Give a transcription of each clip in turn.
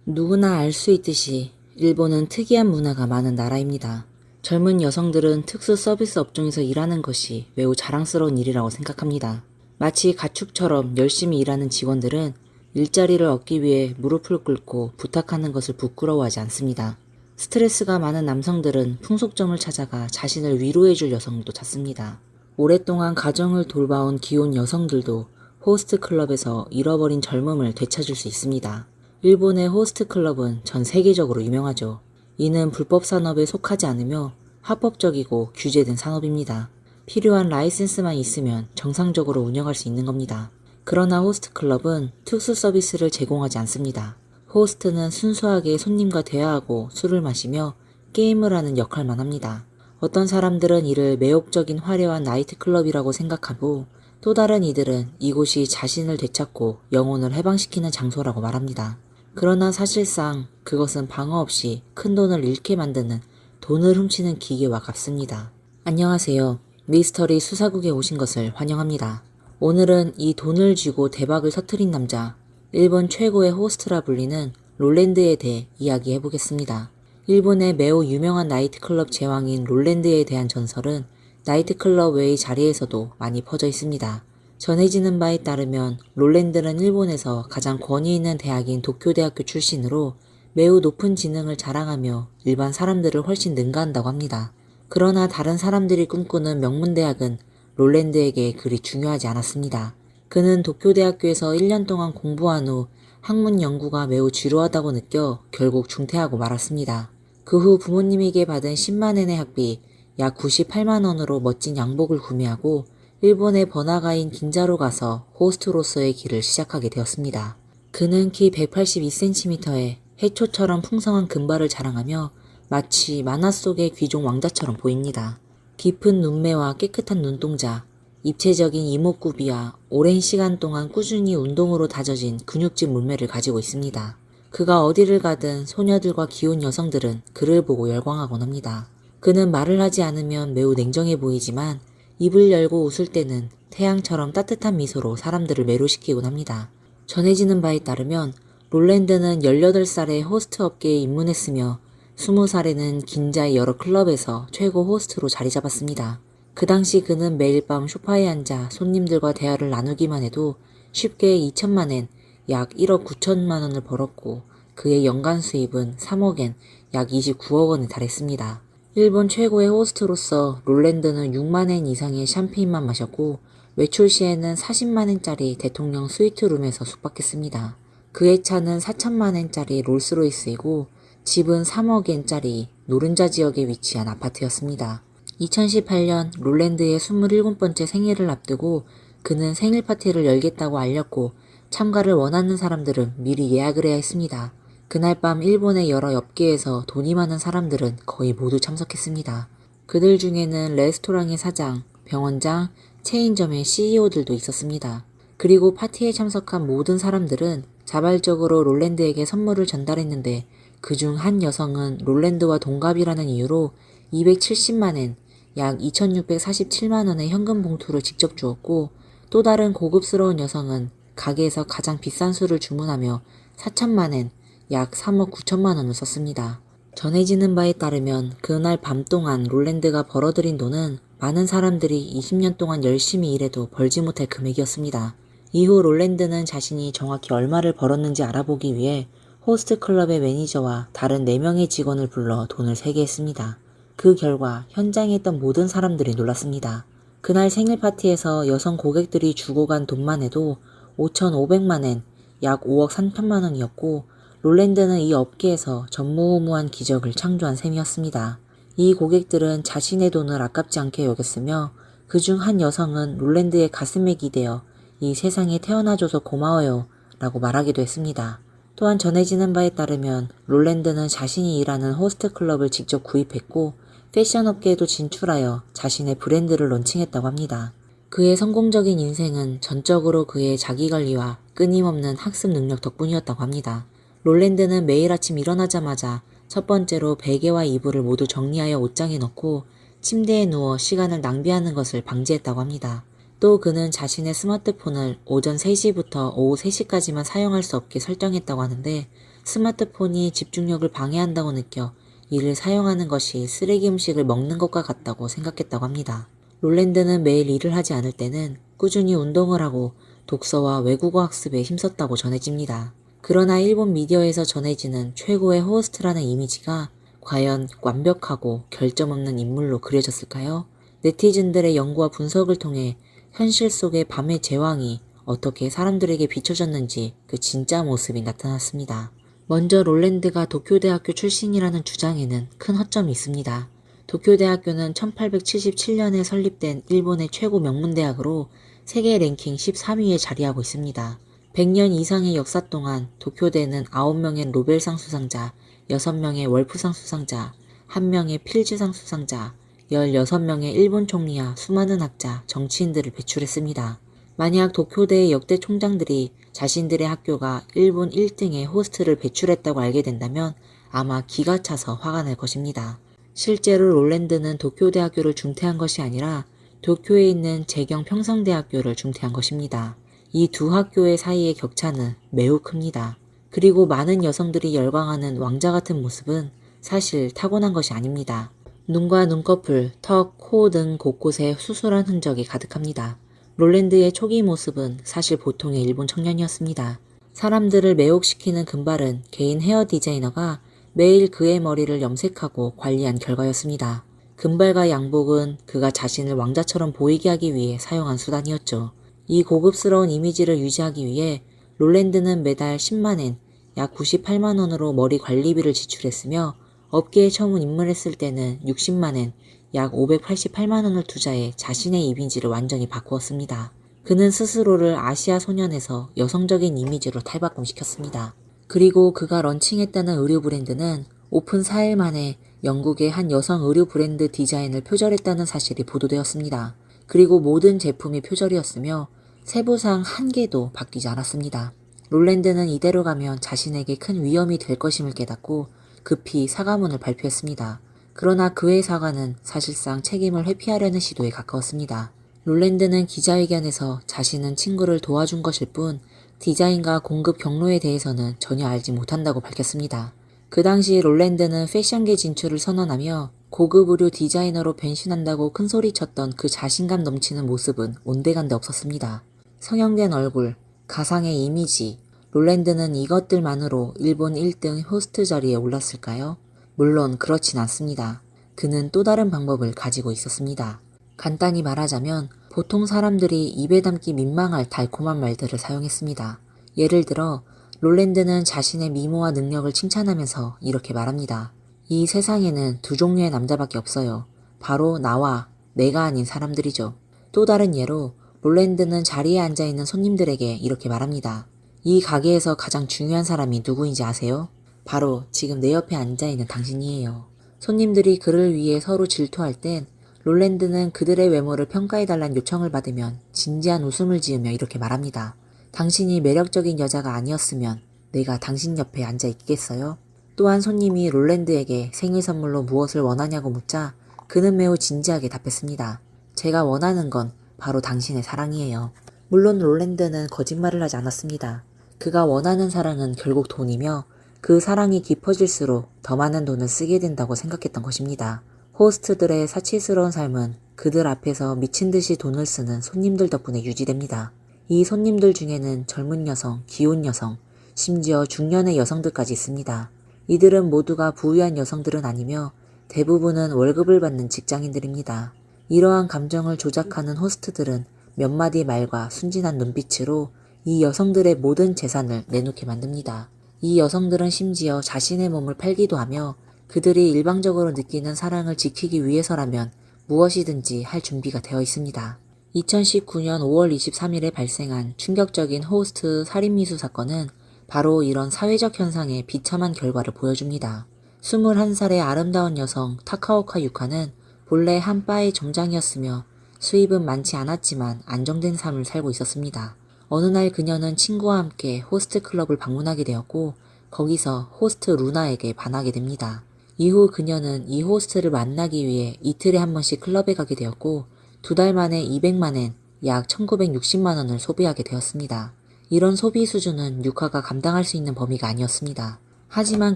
누구나 알 수 있듯이 일본은 특이한 문화가 많은 나라입니다. 젊은 여성들은 특수 서비스 업종에서 일하는 것이 매우 자랑스러운 일이라고 생각합니다. 마치 가축처럼 열심히 일하는 직원들은 일자리를 얻기 위해 무릎을 꿇고 부탁하는 것을 부끄러워하지 않습니다. 스트레스가 많은 남성들은 풍속점을 찾아가 자신을 위로해줄 여성도 찾습니다. 오랫동안 가정을 돌봐온 기혼 여성들도 호스트 클럽에서 잃어버린 젊음을 되찾을 수 있습니다. 일본의 호스트 클럽은 전 세계적으로 유명하죠. 이는 불법 산업에 속하지 않으며 합법적이고 규제된 산업입니다. 필요한 라이센스만 있으면 정상적으로 운영할 수 있는 겁니다. 그러나 호스트 클럽은 특수 서비스를 제공하지 않습니다. 호스트는 순수하게 손님과 대화하고 술을 마시며 게임을 하는 역할만 합니다. 어떤 사람들은 이를 매혹적인 화려한 나이트클럽이라고 생각하고 또 다른 이들은 이곳이 자신을 되찾고 영혼을 해방시키는 장소라고 말합니다. 그러나 사실상 그것은 방어 없이 큰 돈을 잃게 만드는 돈을 훔치는 기계와 같습니다. 안녕하세요. 미스터리 수사국에 오신 것을 환영합니다. 오늘은 이 돈을 쥐고 대박을 터뜨린 남자, 일본 최고의 호스트라 불리는 롤랜드에 대해 이야기해보겠습니다. 일본의 매우 유명한 나이트클럽 제왕인 롤랜드에 대한 전설은 나이트클럽 외의 자리에서도 많이 퍼져 있습니다. 전해지는 바에 따르면 롤랜드는 일본에서 가장 권위 있는 대학인 도쿄대학교 출신으로 매우 높은 지능을 자랑하며 일반 사람들을 훨씬 능가한다고 합니다. 그러나 다른 사람들이 꿈꾸는 명문대학은 롤랜드에게 그리 중요하지 않았습니다. 그는 도쿄대학교에서 1년 동안 공부한 후 학문 연구가 매우 지루하다고 느껴 결국 중퇴하고 말았습니다. 그 후 부모님에게 받은 10만엔의 학비, 약 98만 원으로 멋진 양복을 구매하고 일본의 번화가인 긴자로 가서 호스트로서의 길을 시작하게 되었습니다. 그는 키 182cm에 해초처럼 풍성한 금발을 자랑하며 마치 만화 속의 귀족 왕자처럼 보입니다. 깊은 눈매와 깨끗한 눈동자, 입체적인 이목구비와 오랜 시간 동안 꾸준히 운동으로 다져진 근육질 몸매를 가지고 있습니다. 그가 어디를 가든 소녀들과 기혼 여성들은 그를 보고 열광하곤 합니다. 그는 말을 하지 않으면 매우 냉정해 보이지만 입을 열고 웃을 때는 태양처럼 따뜻한 미소로 사람들을 매료시키곤 합니다. 전해지는 바에 따르면 롤랜드는 18살에 호스트 업계에 입문했으며 20살에는 긴자의 여러 클럽에서 최고 호스트로 자리 잡았습니다. 그 당시 그는 매일 밤 소파에 앉아 손님들과 대화를 나누기만 해도 쉽게 2천만엔 약 1억 9천만 원을 벌었고 그의 연간 수입은 3억엔 약 29억 원에 달했습니다. 일본 최고의 호스트로서 롤랜드는 6만엔 이상의 샴페인만 마셨고 외출 시에는 40만엔짜리 대통령 스위트룸에서 숙박했습니다. 그의 차는 4천만엔짜리 롤스로이스이고 집은 3억엔짜리 노른자 지역에 위치한 아파트였습니다. 2018년 롤랜드의 27번째 생일을 앞두고 그는 생일 파티를 열겠다고 알렸고 참가를 원하는 사람들은 미리 예약을 해야 했습니다. 그날 밤 일본의 여러 업계에서 돈이 많은 사람들은 거의 모두 참석했습니다. 그들 중에는 레스토랑의 사장, 병원장, 체인점의 CEO들도 있었습니다. 그리고 파티에 참석한 모든 사람들은 자발적으로 롤랜드에게 선물을 전달했는데 그중 한 여성은 롤랜드와 동갑이라는 이유로 270만엔, 약 2647만 원의 현금 봉투를 직접 주었고 또 다른 고급스러운 여성은 가게에서 가장 비싼 술을 주문하며 4천만엔, 약 3억 9천만 원을 썼습니다. 전해지는 바에 따르면 그날 밤 동안 롤랜드가 벌어들인 돈은 많은 사람들이 20년 동안 열심히 일해도 벌지 못할 금액이었습니다. 이후 롤랜드는 자신이 정확히 얼마를 벌었는지 알아보기 위해 호스트 클럽의 매니저와 다른 4명의 직원을 불러 돈을 세게 했습니다. 그 결과 현장에 있던 모든 사람들이 놀랐습니다. 그날 생일 파티에서 여성 고객들이 주고 간 돈만 해도 5,500만엔, 약 5억 3천만 원이었고 롤랜드는 이 업계에서 전무후무한 기적을 창조한 셈이었습니다. 이 고객들은 자신의 돈을 아깝지 않게 여겼으며 그중 한 여성은 롤랜드의 가슴에 기대어 이 세상에 태어나줘서 고마워요 라고 말하기도 했습니다. 또한 전해지는 바에 따르면 롤랜드는 자신이 일하는 호스트 클럽을 직접 구입했고 패션 업계에도 진출하여 자신의 브랜드를 론칭했다고 합니다. 그의 성공적인 인생은 전적으로 그의 자기관리와 끊임없는 학습 능력 덕분이었다고 합니다. 롤랜드는 매일 아침 일어나자마자 첫 번째로 베개와 이불을 모두 정리하여 옷장에 넣고 침대에 누워 시간을 낭비하는 것을 방지했다고 합니다. 또 그는 자신의 스마트폰을 오전 3시부터 오후 3시까지만 사용할 수 없게 설정했다고 하는데 스마트폰이 집중력을 방해한다고 느껴 이를 사용하는 것이 쓰레기 음식을 먹는 것과 같다고 생각했다고 합니다. 롤랜드는 매일 일을 하지 않을 때는 꾸준히 운동을 하고 독서와 외국어 학습에 힘썼다고 전해집니다. 그러나 일본 미디어에서 전해지는 최고의 호스트라는 이미지가 과연 완벽하고 결점 없는 인물로 그려졌을까요? 네티즌들의 연구와 분석을 통해 현실 속의 밤의 제왕이 어떻게 사람들에게 비춰졌는지 그 진짜 모습이 나타났습니다. 먼저 롤랜드가 도쿄대학교 출신이라는 주장에는 큰 허점이 있습니다. 도쿄대학교는 1877년에 설립된 일본의 최고 명문대학으로 세계 랭킹 13위에 자리하고 있습니다. 100년 이상의 역사 동안 도쿄대는 9명의 노벨상 수상자, 6명의 월프상 수상자, 1명의 필즈상 수상자, 16명의 일본 총리와 수많은 학자, 정치인들을 배출했습니다. 만약 도쿄대의 역대 총장들이 자신들의 학교가 일본 1등의 호스트를 배출했다고 알게 된다면 아마 기가 차서 화가 날 것입니다. 실제로 롤랜드는 도쿄대학교를 중퇴한 것이 아니라 도쿄에 있는 재경 평성대학교를 중퇴한 것입니다. 이 두 학교의 사이의 격차는 매우 큽니다. 그리고 많은 여성들이 열광하는 왕자 같은 모습은 사실 타고난 것이 아닙니다. 눈과 눈꺼풀, 턱, 코 등 곳곳에 수술한 흔적이 가득합니다. 롤랜드의 초기 모습은 사실 보통의 일본 청년이었습니다. 사람들을 매혹시키는 금발은 개인 헤어 디자이너가 매일 그의 머리를 염색하고 관리한 결과였습니다. 금발과 양복은 그가 자신을 왕자처럼 보이게 하기 위해 사용한 수단이었죠. 이 고급스러운 이미지를 유지하기 위해 롤랜드는 매달 10만엔, 약 98만원으로 머리 관리비를 지출했으며 업계에 처음 입문했을 때는 60만엔, 약 588만원을 투자해 자신의 이미지를 완전히 바꾸었습니다. 그는 스스로를 아시아 소년에서 여성적인 이미지로 탈바꿈시켰습니다. 그리고 그가 런칭했다는 의류 브랜드는 오픈 4일 만에 영국의 한 여성 의류 브랜드 디자인을 표절했다는 사실이 보도되었습니다. 그리고 모든 제품이 표절이었으며 세부상 한 개도 바뀌지 않았습니다. 롤랜드는 이대로 가면 자신에게 큰 위험이 될 것임을 깨닫고 급히 사과문을 발표했습니다. 그러나 그의 사과는 사실상 책임을 회피하려는 시도에 가까웠습니다. 롤랜드는 기자회견에서 자신은 친구를 도와준 것일 뿐 디자인과 공급 경로에 대해서는 전혀 알지 못한다고 밝혔습니다. 그 당시 롤랜드는 패션계 진출을 선언하며 고급 의류 디자이너로 변신한다고 큰소리쳤던 그 자신감 넘치는 모습은 온데간데 없었습니다. 성형된 얼굴, 가상의 이미지, 롤랜드는 이것들만으로 일본 1등 호스트 자리에 올랐을까요? 물론 그렇진 않습니다. 그는 또 다른 방법을 가지고 있었습니다. 간단히 말하자면 보통 사람들이 입에 담기 민망할 달콤한 말들을 사용했습니다. 예를 들어 롤랜드는 자신의 미모와 능력을 칭찬하면서 이렇게 말합니다. 이 세상에는 두 종류의 남자밖에 없어요. 바로 나와 내가 아닌 사람들이죠. 또 다른 예로 롤랜드는 자리에 앉아있는 손님들에게 이렇게 말합니다. 이 가게에서 가장 중요한 사람이 누구인지 아세요? 바로 지금 내 옆에 앉아있는 당신이에요. 손님들이 그를 위해 서로 질투할 땐 롤랜드는 그들의 외모를 평가해달란 요청을 받으면 진지한 웃음을 지으며 이렇게 말합니다. 당신이 매력적인 여자가 아니었으면 내가 당신 옆에 앉아 있겠어요? 또한 손님이 롤랜드에게 생일 선물로 무엇을 원하냐고 묻자 그는 매우 진지하게 답했습니다. 제가 원하는 건 바로 당신의 사랑이에요. 물론 롤랜드는 거짓말을 하지 않았습니다. 그가 원하는 사랑은 결국 돈이며 그 사랑이 깊어질수록 더 많은 돈을 쓰게 된다고 생각했던 것입니다. 호스트들의 사치스러운 삶은 그들 앞에서 미친 듯이 돈을 쓰는 손님들 덕분에 유지됩니다. 이 손님들 중에는 젊은 여성, 귀여운 여성, 심지어 중년의 여성들까지 있습니다. 이들은 모두가 부유한 여성들은 아니며 대부분은 월급을 받는 직장인들입니다. 이러한 감정을 조작하는 호스트들은 몇 마디 말과 순진한 눈빛으로 이 여성들의 모든 재산을 내놓게 만듭니다. 이 여성들은 심지어 자신의 몸을 팔기도 하며 그들이 일방적으로 느끼는 사랑을 지키기 위해서라면 무엇이든지 할 준비가 되어 있습니다. 2019년 5월 23일에 발생한 충격적인 호스트 살인미수 사건은 바로 이런 사회적 현상의 비참한 결과를 보여줍니다. 21살의 아름다운 여성 타카오카 유카는 본래 한 바의 점장이었으며 수입은 많지 않았지만 안정된 삶을 살고 있었습니다. 어느 날 그녀는 친구와 함께 호스트 클럽을 방문하게 되었고 거기서 호스트 루나에게 반하게 됩니다. 이후 그녀는 이 호스트를 만나기 위해 이틀에 한 번씩 클럽에 가게 되었고 2달 만에 200만엔, 약 1960만원을 소비하게 되었습니다. 이런 소비 수준은 유카가 감당할 수 있는 범위가 아니었습니다. 하지만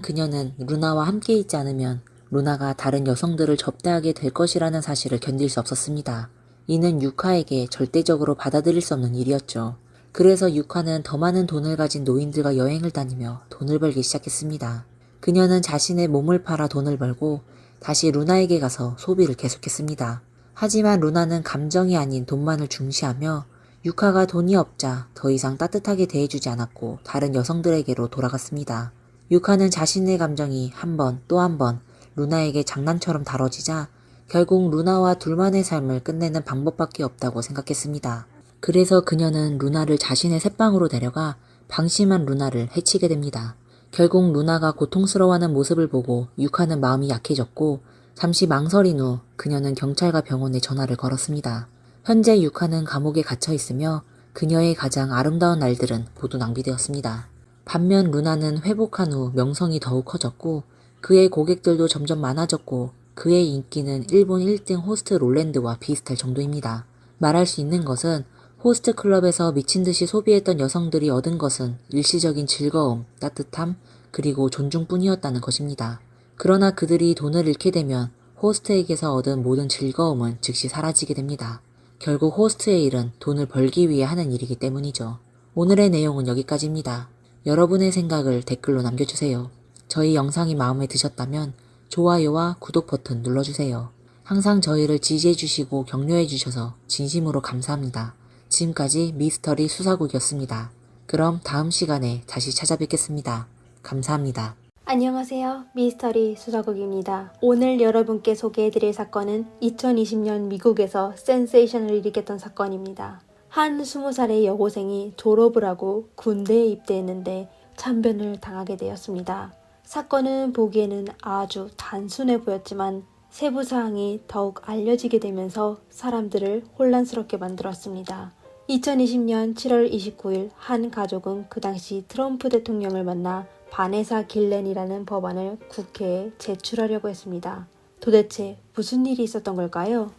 그녀는 루나와 함께 있지 않으면 루나가 다른 여성들을 접대하게 될 것이라는 사실을 견딜 수 없었습니다. 이는 유카에게 절대적으로 받아들일 수 없는 일이었죠. 그래서 유카는 더 많은 돈을 가진 노인들과 여행을 다니며 돈을 벌기 시작했습니다. 그녀는 자신의 몸을 팔아 돈을 벌고 다시 루나에게 가서 소비를 계속했습니다. 하지만 루나는 감정이 아닌 돈만을 중시하며 유카가 돈이 없자 더 이상 따뜻하게 대해주지 않았고 다른 여성들에게로 돌아갔습니다. 유카는 자신의 감정이 한 번 또 한 번 루나에게 장난처럼 다뤄지자 결국 루나와 둘만의 삶을 끝내는 방법밖에 없다고 생각했습니다. 그래서 그녀는 루나를 자신의 새방으로 데려가 방심한 루나를 해치게 됩니다. 결국 루나가 고통스러워하는 모습을 보고 유카는 마음이 약해졌고 잠시 망설인 후 그녀는 경찰과 병원에 전화를 걸었습니다. 현재 유카는 감옥에 갇혀 있으며 그녀의 가장 아름다운 날들은 모두 낭비되었습니다. 반면 루나는 회복한 후 명성이 더욱 커졌고 그의 고객들도 점점 많아졌고 그의 인기는 일본 1등 호스트 롤랜드와 비슷할 정도입니다. 말할 수 있는 것은 호스트 클럽에서 미친 듯이 소비했던 여성들이 얻은 것은 일시적인 즐거움, 따뜻함, 그리고 존중뿐이었다는 것입니다. 그러나 그들이 돈을 잃게 되면 호스트에게서 얻은 모든 즐거움은 즉시 사라지게 됩니다. 결국 호스트의 일은 돈을 벌기 위해 하는 일이기 때문이죠. 오늘의 내용은 여기까지입니다. 여러분의 생각을 댓글로 남겨주세요. 저희 영상이 마음에 드셨다면 좋아요와 구독 버튼 눌러주세요. 항상 저희를 지지해주시고 격려해주셔서 진심으로 감사합니다. 지금까지 미스터리 수사국이었습니다. 그럼 다음 시간에 다시 찾아뵙겠습니다. 감사합니다. 안녕하세요. 미스터리 수사국입니다. 오늘 여러분께 소개해드릴 사건은 2020년 미국에서 센세이션을 일으켰던 사건입니다. 한 20살의 여고생이 졸업을 하고 군대에 입대했는데 참변을 당하게 되었습니다. 사건은 보기에는 아주 단순해 보였지만 세부 사항이 더욱 알려지게 되면서 사람들을 혼란스럽게 만들었습니다. 2020년 7월 29일 한 가족은 그 당시 트럼프 대통령을 만나 바네사 길렌이라는 법안을 국회에 제출하려고 했습니다. 도대체 무슨 일이 있었던 걸까요?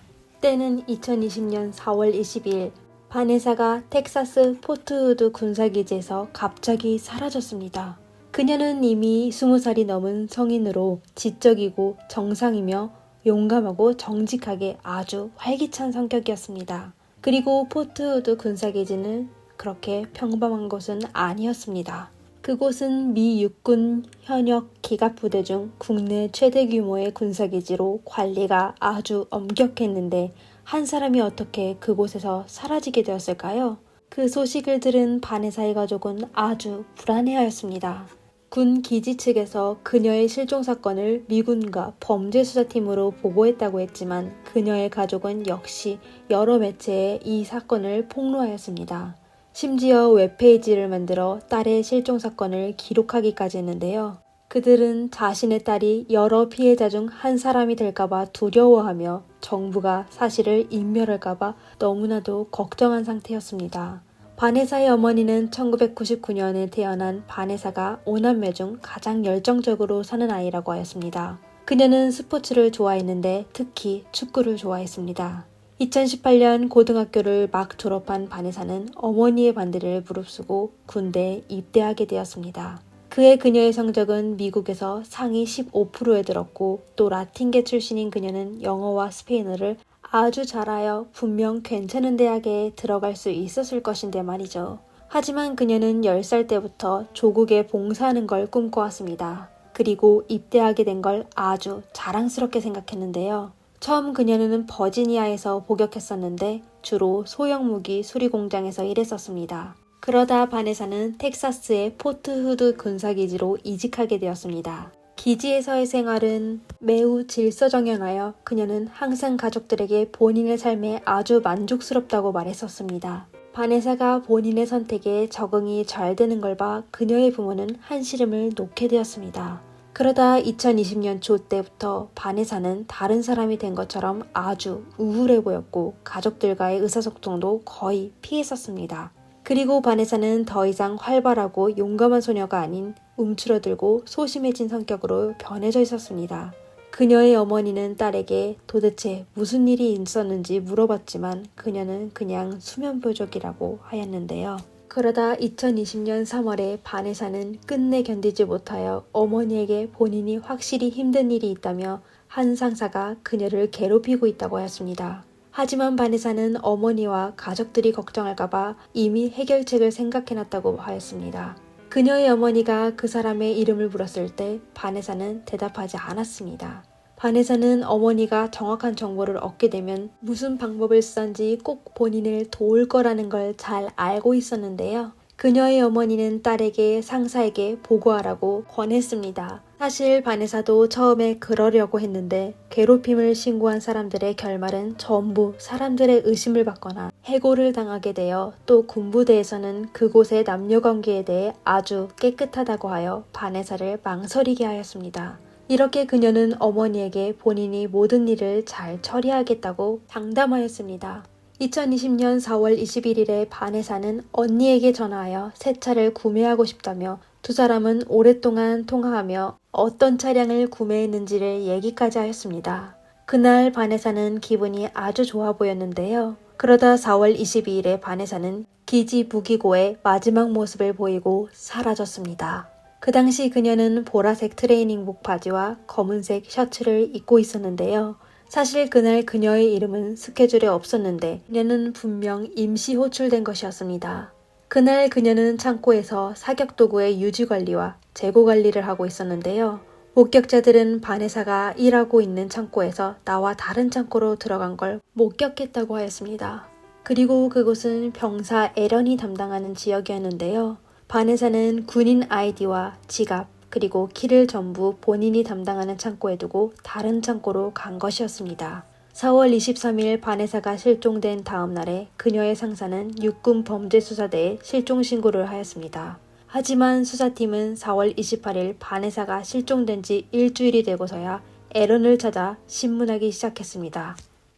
때는 2020년 4월 22일 바네사가 텍사스 포트우드 군사기지에서 갑자기 사라졌습니다. 그녀는 이미 20살이 넘은 성인으로 지적이고 정상이며 용감하고 정직하게 아주 활기찬 성격이었습니다. 그리고 포트우드 군사기지는 그렇게 평범한 곳은 아니었습니다. 그곳은 미 육군 현역 기갑부대 중 국내 최대 규모의 군사기지로 관리가 아주 엄격했는데 한 사람이 어떻게 그곳에서 사라지게 되었을까요? 그 소식을 들은 바네사의 가족은 아주 불안해하였습니다. 군 기지 측에서 그녀의 실종 사건을 미군과 범죄수사팀으로 보고했다고 했지만 그녀의 가족은 역시 여러 매체에 이 사건을 폭로하였습니다. 심지어 웹페이지를 만들어 딸의 실종 사건을 기록하기까지 했는데요. 그들은 자신의 딸이 여러 피해자 중 한 사람이 될까봐 두려워하며 정부가 사실을 인멸할까봐 너무나도 걱정한 상태였습니다. 바네사의 어머니는 1999년에 태어난 바네사가 5남매 중 가장 열정적으로 사는 아이라고 하였습니다. 그녀는 스포츠를 좋아했는데 특히 축구를 좋아했습니다. 2018년 고등학교를 막 졸업한 바네사는 어머니의 반대를 무릅쓰고 군대에 입대하게 되었습니다. 그해 그녀의 성적은 미국에서 상위 15%에 들었고 또 라틴계 출신인 그녀는 영어와 스페인어를 아주 잘하여 분명 괜찮은 대학에 들어갈 수 있었을 것인데 말이죠. 하지만 그녀는 10살 때부터 조국에 봉사하는 걸 꿈꿔왔습니다. 그리고 입대하게 된 걸 아주 자랑스럽게 생각했는데요. 처음 그녀는 버지니아에서 복역했었는데 주로 소형 무기 수리 공장에서 일했었습니다. 그러다 바네사는 텍사스의 포트 후드 군사기지로 이직하게 되었습니다. 기지에서의 생활은 매우 질서정연하여 그녀는 항상 가족들에게 본인의 삶에 아주 만족스럽다고 말했었습니다. 바네사가 본인의 선택에 적응이 잘 되는 걸 봐 그녀의 부모는 한시름을 놓게 되었습니다. 그러다 2020년 초 때부터 바네사는 다른 사람이 된 것처럼 아주 우울해 보였고 가족들과의 의사소통도 거의 피했었습니다. 그리고 바네사는 더 이상 활발하고 용감한 소녀가 아닌 움츠러들고 소심해진 성격으로 변해져 있었습니다. 그녀의 어머니는 딸에게 도대체 무슨 일이 있었는지 물어봤지만 그녀는 그냥 수면부족이라고 하였는데요. 그러다 2020년 3월에 바네사는 끝내 견디지 못하여 어머니에게 본인이 확실히 힘든 일이 있다며 한 상사가 그녀를 괴롭히고 있다고 하였습니다. 하지만 바네사는 어머니와 가족들이 걱정할까봐 이미 해결책을 생각해놨다고 하였습니다. 그녀의 어머니가 그 사람의 이름을 물었을 때 바네사는 대답하지 않았습니다. 바네사는 어머니가 정확한 정보를 얻게 되면 무슨 방법을 쓰던지 꼭 본인을 도울 거라는 걸 잘 알고 있었는데요. 그녀의 어머니는 딸에게 상사에게 보고하라고 권했습니다. 사실 바네사도 처음에 그러려고 했는데 괴롭힘을 신고한 사람들의 결말은 전부 사람들의 의심을 받거나 해고를 당하게 되어 또 군부대에서는 그곳의 남녀관계에 대해 아주 깨끗하다고 하여 바네사를 망설이게 하였습니다. 이렇게 그녀는 어머니에게 본인이 모든 일을 잘 처리하겠다고 장담하였습니다. 2020년 4월 21일에 바네사는 언니에게 전화하여 새 차를 구매하고 싶다며 두 사람은 오랫동안 통화하며 어떤 차량을 구매했는지를 얘기까지 하였습니다. 그날 바네사는 기분이 아주 좋아 보였는데요. 그러다 4월 22일에 바네사는 기지 무기고의 마지막 모습을 보이고 사라졌습니다. 그 당시 그녀는 보라색 트레이닝복 바지와 검은색 셔츠를 입고 있었는데요. 사실 그날 그녀의 이름은 스케줄에 없었는데 그녀는 분명 임시 호출된 것이었습니다. 그날 그녀는 창고에서 사격도구의 유지관리와 재고관리를 하고 있었는데요. 목격자들은 바네사가 일하고 있는 창고에서 나와 다른 창고로 들어간 걸 목격했다고 하였습니다. 그리고 그곳은 병사 에런이 담당하는 지역이었는데요. 바네사는 군인 아이디와 지갑 그리고 키를 전부 본인이 담당하는 창고에 두고 다른 창고로 간 것이었습니다. 4월 23일 바네사가 실종된 다음 날에 그녀의 상사는 육군 범죄수사대에 실종 신고를 하였습니다. 하지만 수사팀은 4월 28일 바네사가 실종된 지 일주일이 되고서야 에런을 찾아 신문하기 시작했습니다.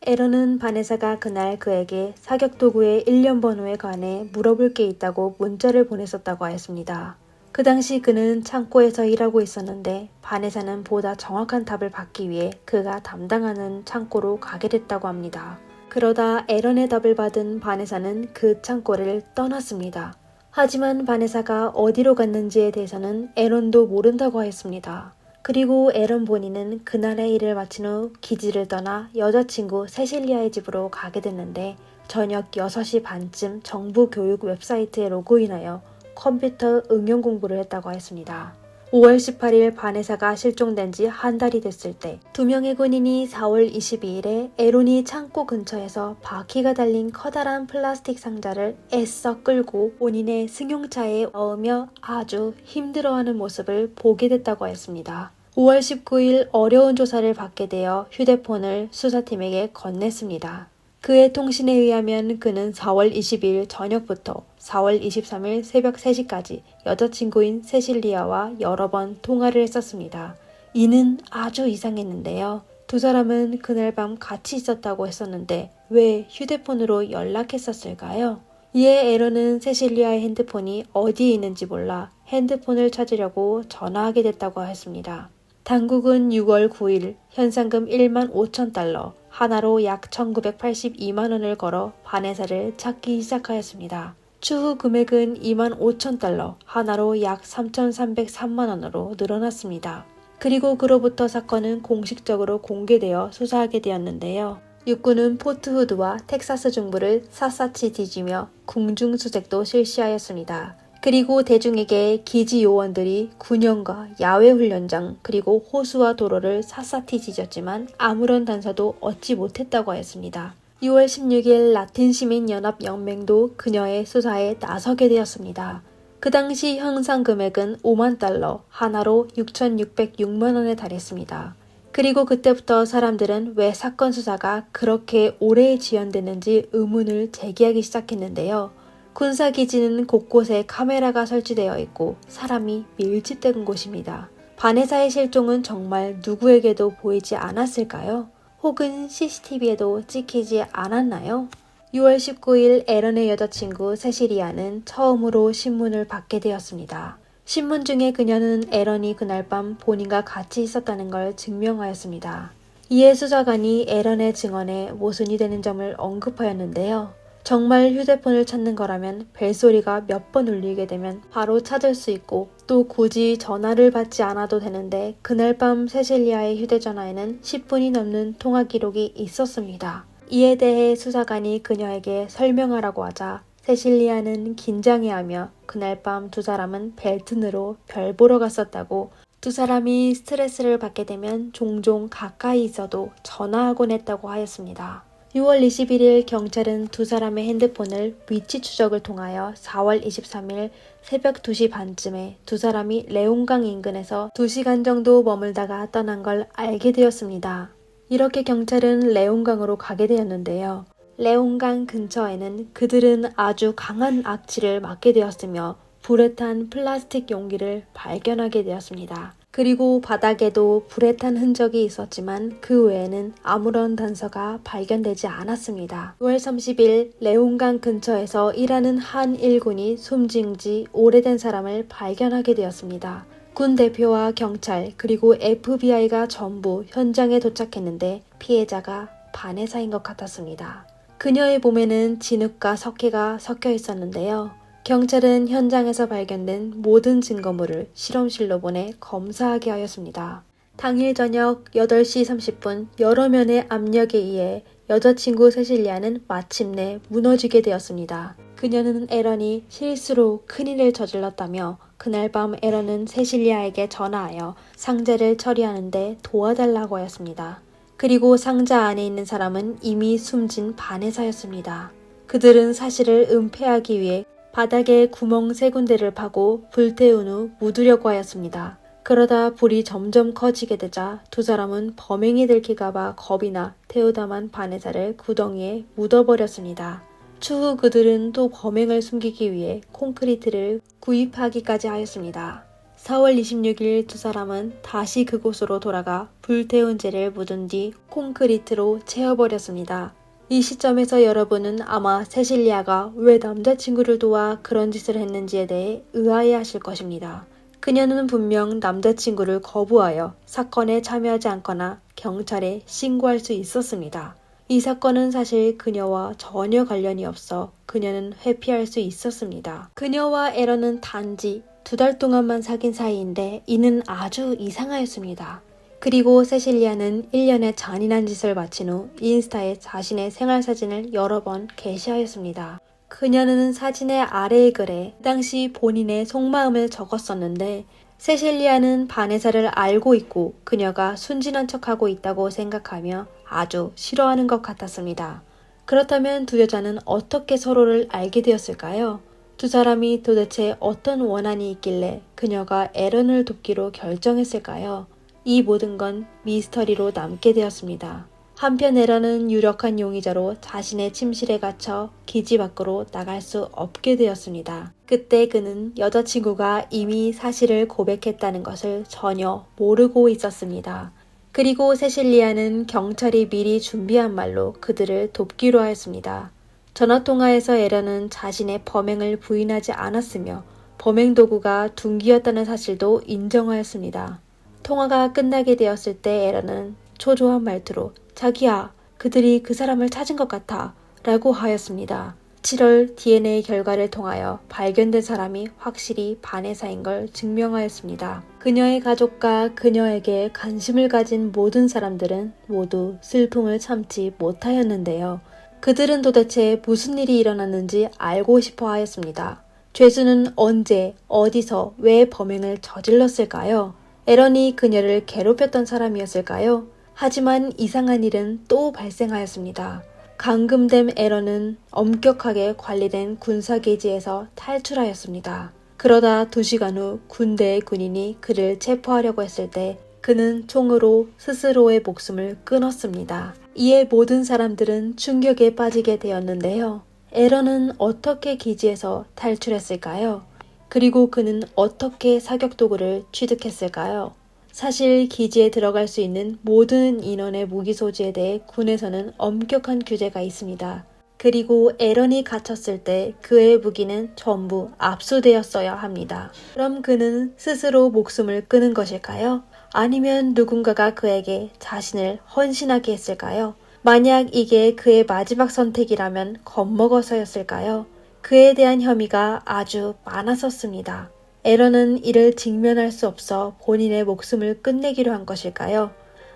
에런은 바네사가 그날 그에게 사격도구의 1년 번호에 관해 물어볼 게 있다고 문자를 보냈었다고 하였습니다. 그 당시 그는 창고에서 일하고 있었는데 바네사는 보다 정확한 답을 받기 위해 그가 담당하는 창고로 가게 됐다고 합니다. 그러다 에런의 답을 받은 바네사는 그 창고를 떠났습니다. 하지만 바네사가 어디로 갔는지에 대해서는 에런도 모른다고 하였습니다. 그리고 에런 본인은 그날의 일을 마친 후 기지를 떠나 여자친구 세실리아의 집으로 가게 됐는데 저녁 6시 반쯤 정부 교육 웹사이트에 로그인하여 컴퓨터 응용 공부를 했다고 했습니다. 5월 18일 바네사가 실종된 지 한 달이 됐을 때 두 명의 군인이 4월 22일에 에론이 창고 근처에서 바퀴가 달린 커다란 플라스틱 상자를 애써 끌고 본인의 승용차에 넣으며 아주 힘들어하는 모습을 보게 됐다고 했습니다. 5월 19일 어려운 조사를 받게 되어 휴대폰을 수사팀에게 건넸습니다. 그의 통신에 의하면 그는 4월 22일 저녁부터 4월 23일 새벽 3시까지 여자친구인 세실리아와 여러 번 통화를 했었습니다. 이는 아주 이상했는데요. 두 사람은 그날 밤 같이 있었다고 했었는데 왜 휴대폰으로 연락했었을까요? 이에 에런은 세실리아의 핸드폰이 어디에 있는지 몰라 핸드폰을 찾으려고 전화하게 됐다고 했습니다. 당국은 6월 9일 현상금 1만 5천 달러, 하나로 약 1982만 원을 걸어 바네사를 찾기 시작하였습니다. 추후 금액은 2만 5천 달러, 하나로 약 3,303만 원으로 늘어났습니다. 그리고 그로부터 사건은 공식적으로 공개되어 수사하게 되었는데요. 육군은 포트후드와 텍사스 중부를 샅샅이 뒤지며 궁중수색도 실시하였습니다. 그리고 대중에게 기지 요원들이 군용과 야외 훈련장 그리고 호수와 도로를 샅샅이 뒤졌지만 아무런 단서도 얻지 못했다고 하였습니다. 6월 16일 라틴 시민연합연맹도 그녀의 수사에 나서게 되었습니다. 그 당시 형상 금액은 5만 달러, 하나로 6,606만 원에 달했습니다. 그리고 그때부터 사람들은 왜 사건 수사가 그렇게 오래 지연됐는지 의문을 제기하기 시작했는데요. 군사기지는 곳곳에 카메라가 설치되어 있고 사람이 밀집된 곳입니다. 바네사의 실종은 정말 누구에게도 보이지 않았을까요? 혹은 CCTV에도 찍히지 않았나요? 6월 19일 에런의 여자친구 세시리아는 처음으로 신문을 받게 되었습니다. 신문 중에 그녀는 에런이 그날 밤 본인과 같이 있었다는 걸 증명하였습니다. 이에 수사관이 에런의 증언에 모순이 되는 점을 언급하였는데요. 정말 휴대폰을 찾는 거라면 벨소리가 몇 번 울리게 되면 바로 찾을 수 있고 또 굳이 전화를 받지 않아도 되는데 그날 밤 세실리아의 휴대전화에는 10분이 넘는 통화 기록이 있었습니다. 이에 대해 수사관이 그녀에게 설명하라고 하자 세실리아는 긴장해하며 그날 밤 두 사람은 벨튼으로 별 보러 갔었다고, 두 사람이 스트레스를 받게 되면 종종 가까이 있어도 전화하곤 했다고 하였습니다. 6월 21일 경찰은 두 사람의 핸드폰을 위치 추적을 통하여 4월 23일 새벽 2시 반쯤에 두 사람이 레옹강 인근에서 2시간 정도 머물다가 떠난 걸 알게 되었습니다. 이렇게 경찰은 레옹강으로 가게 되었는데요. 레옹강 근처에는 그들은 아주 강한 악취를 맡게 되었으며 불에 탄 플라스틱 용기를 발견하게 되었습니다. 그리고 바닥에도 불에 탄 흔적이 있었지만 그 외에는 아무런 단서가 발견되지 않았습니다. 6월 30일 레옹강 근처에서 일하는 한 일군이 숨진 지 오래된 사람을 발견하게 되었습니다. 군 대표와 경찰 그리고 FBI가 전부 현장에 도착했는데 피해자가 바네사인 것 같았습니다. 그녀의 몸에는 진흙과 석회가 섞여 있었는데요. 경찰은 현장에서 발견된 모든 증거물을 실험실로 보내 검사하게 하였습니다. 당일 저녁 8시 30분 여러 면의 압력에 의해 여자친구 세실리아는 마침내 무너지게 되었습니다. 그녀는 에런이 실수로 큰일을 저질렀다며 그날 밤 에런은 세실리아에게 전화하여 상자를 처리하는데 도와달라고 하였습니다. 그리고 상자 안에 있는 사람은 이미 숨진 바네사였습니다. 그들은 사실을 은폐하기 위해 바닥에 구멍 3군데를 파고 불태운 후 묻으려고 하였습니다. 그러다 불이 점점 커지게 되자 두 사람은 범행이 들킬까봐 겁이 나 태우다만 바네사를 구덩이에 묻어버렸습니다. 추후 그들은 또 범행을 숨기기 위해 콘크리트를 구입하기까지 하였습니다. 4월 26일 두 사람은 다시 그곳으로 돌아가 불태운 재를 묻은 뒤 콘크리트로 채워버렸습니다. 이 시점에서 여러분은 아마 세실리아가 왜 남자친구를 도와 그런 짓을 했는지에 대해 의아해하실 것입니다. 그녀는 분명 남자친구를 거부하여 사건에 참여하지 않거나 경찰에 신고할 수 있었습니다. 이 사건은 사실 그녀와 전혀 관련이 없어 그녀는 회피할 수 있었습니다. 그녀와 에런은 단지 2달 동안만 사귄 사이인데 이는 아주 이상하였습니다. 그리고 세실리아는 1년의 잔인한 짓을 마친 후 인스타에 자신의 생활사진을 여러 번 게시하였습니다. 그녀는 사진의 아래의 글에 당시 본인의 속마음을 적었었는데 세실리아는 바네사를 알고 있고 그녀가 순진한 척하고 있다고 생각하며 아주 싫어하는 것 같았습니다. 그렇다면 두 여자는 어떻게 서로를 알게 되었을까요? 두 사람이 도대체 어떤 원한이 있길래 그녀가 에런을 돕기로 결정했을까요? 이 모든 건 미스터리로 남게 되었습니다. 한편 에런은 유력한 용의자로 자신의 침실에 갇혀 기지 밖으로 나갈 수 없게 되었습니다. 그때 그는 여자친구가 이미 사실을 고백했다는 것을 전혀 모르고 있었습니다. 그리고 세실리아는 경찰이 미리 준비한 말로 그들을 돕기로 하였습니다. 전화통화에서 에런은 자신의 범행을 부인하지 않았으며 범행 도구가 둔기였다는 사실도 인정하였습니다. 통화가 끝나게 되었을 때 에런은 초조한 말투로 자기야, 그들이 그 사람을 찾은 것 같아 라고 하였습니다. 7월 DNA 결과를 통하여 발견된 사람이 확실히 바네사인 걸 증명하였습니다. 그녀의 가족과 그녀에게 관심을 가진 모든 사람들은 모두 슬픔을 참지 못하였는데요. 그들은 도대체 무슨 일이 일어났는지 알고 싶어 하였습니다. 죄수는 언제, 어디서, 왜 범행을 저질렀을까요? 에런이 그녀를 괴롭혔던 사람이었을까요? 하지만 이상한 일은 또 발생하였습니다. 감금된 에런은 엄격하게 관리된 군사게지에서 탈출하였습니다. 그러다 2시간 후 군대의 군인이 그를 체포하려고 했을 때 그는 총으로 스스로의 목숨을 끊었습니다. 이에 모든 사람들은 충격에 빠지게 되었는데요. 에런은 어떻게 기지에서 탈출했을까요? 그리고 그는 어떻게 사격 도구를 취득했을까요? 사실 기지에 들어갈 수 있는 모든 인원의 무기 소지에 대해 군에서는 엄격한 규제가 있습니다. 그리고 에런이 갇혔을 때 그의 무기는 전부 압수되었어야 합니다. 그럼 그는 스스로 목숨을 끊은 것일까요? 아니면 누군가가 그에게 자신을 헌신하게 했을까요? 만약 이게 그의 마지막 선택이라면 겁먹어서였을까요? 그에 대한 혐의가 아주 많았었습니다. 에런은 이를 직면할 수 없어 본인의 목숨을 끝내기로 한 것일까요?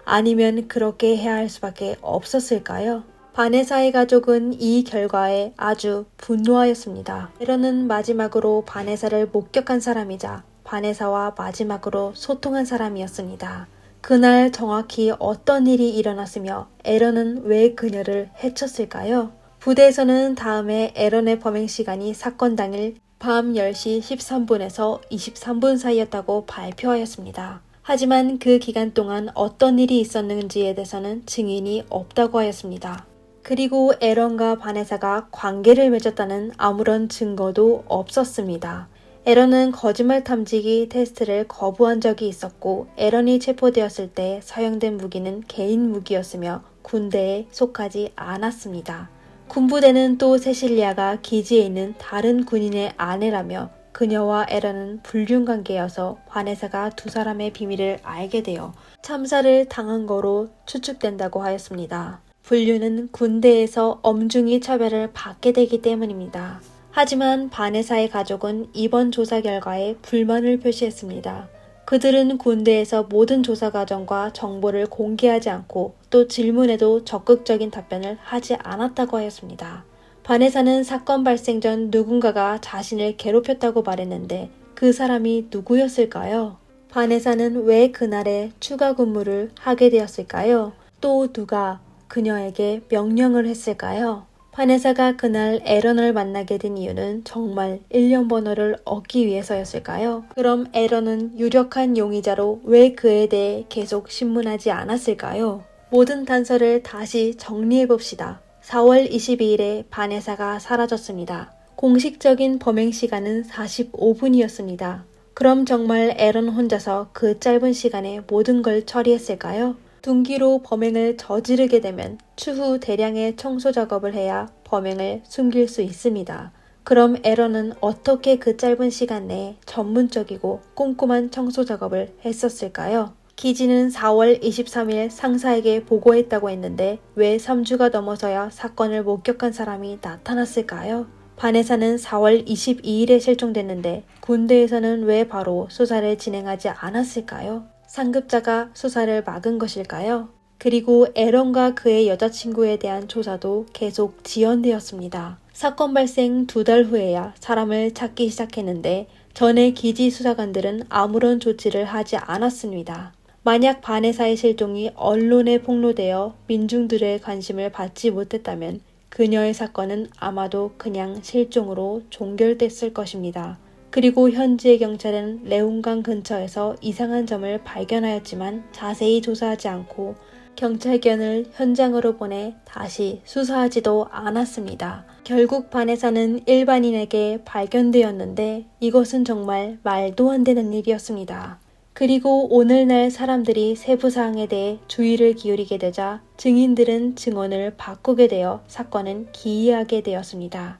아니면 그렇게 해야 할 수밖에 없었을까요? 바네사의 가족은 이 결과에 아주 분노하였습니다. 에런은 마지막으로 바네사를 목격한 사람이자 바네사와 마지막으로 소통한 사람이었습니다. 그날 정확히 어떤 일이 일어났으며 에런은 왜 그녀를 해쳤을까요? 부대에서는 다음에 에런의 범행 시간이 사건 당일 밤 10시 13분에서 23분 사이였다고 발표하였습니다. 하지만 그 기간 동안 어떤 일이 있었는지에 대해서는 증인이 없다고 하였습니다. 그리고 에런과 바네사가 관계를 맺었다는 아무런 증거도 없었습니다. 에런은 거짓말 탐지기 테스트를 거부한 적이 있었고 에런이 체포되었을 때 사용된 무기는 개인 무기였으며 군대에 속하지 않았습니다. 군부대는 또 세실리아가 기지에 있는 다른 군인의 아내라며 그녀와 에런은 불륜관계여서 바네사가 두 사람의 비밀을 알게 되어 참사를 당한 거로 추측된다고 하였습니다. 불륜은 군대에서 엄중히 처벌을 받게 되기 때문입니다. 하지만 바네사의 가족은 이번 조사 결과에 불만을 표시했습니다. 그들은 군대에서 모든 조사 과정과 정보를 공개하지 않고 또 질문에도 적극적인 답변을 하지 않았다고 하였습니다. 바네사는 사건 발생 전 누군가가 자신을 괴롭혔다고 말했는데 그 사람이 누구였을까요? 바네사는 왜 그날에 추가 근무를 하게 되었을까요? 또 누가 그녀에게 명령을 했을까요? 바네사가 그날 에런을 만나게 된 이유는 정말 1년 번호를 얻기 위해서였을까요? 그럼 에런은 유력한 용의자로 왜 그에 대해 계속 신문하지 않았을까요? 모든 단서를 다시 정리해봅시다. 4월 22일에 바네사가 사라졌습니다. 공식적인 범행 시간은 45분이었습니다. 그럼 정말 에런 혼자서 그 짧은 시간에 모든 걸 처리했을까요? 둔기로 범행을 저지르게 되면 추후 대량의 청소 작업을 해야 범행을 숨길 수 있습니다. 그럼 에런은 어떻게 그 짧은 시간 내에 전문적이고 꼼꼼한 청소 작업을 했었을까요? 기지는 4월 23일 상사에게 보고했다고 했는데 왜 3주가 넘어서야 사건을 목격한 사람이 나타났을까요? 바네사는 4월 22일에 실종됐는데 군대에서는 왜 바로 수사를 진행하지 않았을까요? 상급자가 수사를 막은 것일까요? 그리고 에런과 그의 여자친구에 대한 조사도 계속 지연되었습니다. 사건 발생 2달 후에야 사람을 찾기 시작했는데 전에 기지 수사관들은 아무런 조치를 하지 않았습니다. 만약 바네사의 실종이 언론에 폭로되어 민중들의 관심을 받지 못했다면 그녀의 사건은 아마도 그냥 실종으로 종결됐을 것입니다. 그리고 현지의 경찰은 레온강 근처에서 이상한 점을 발견하였지만 자세히 조사하지 않고 경찰견을 현장으로 보내 다시 수사하지도 않았습니다. 결국 바네사는 일반인에게 발견되었는데 이것은 정말 말도 안 되는 일이었습니다. 그리고 오늘날 사람들이 세부 사항에 대해 주의를 기울이게 되자 증인들은 증언을 바꾸게 되어 사건은 기이하게 되었습니다.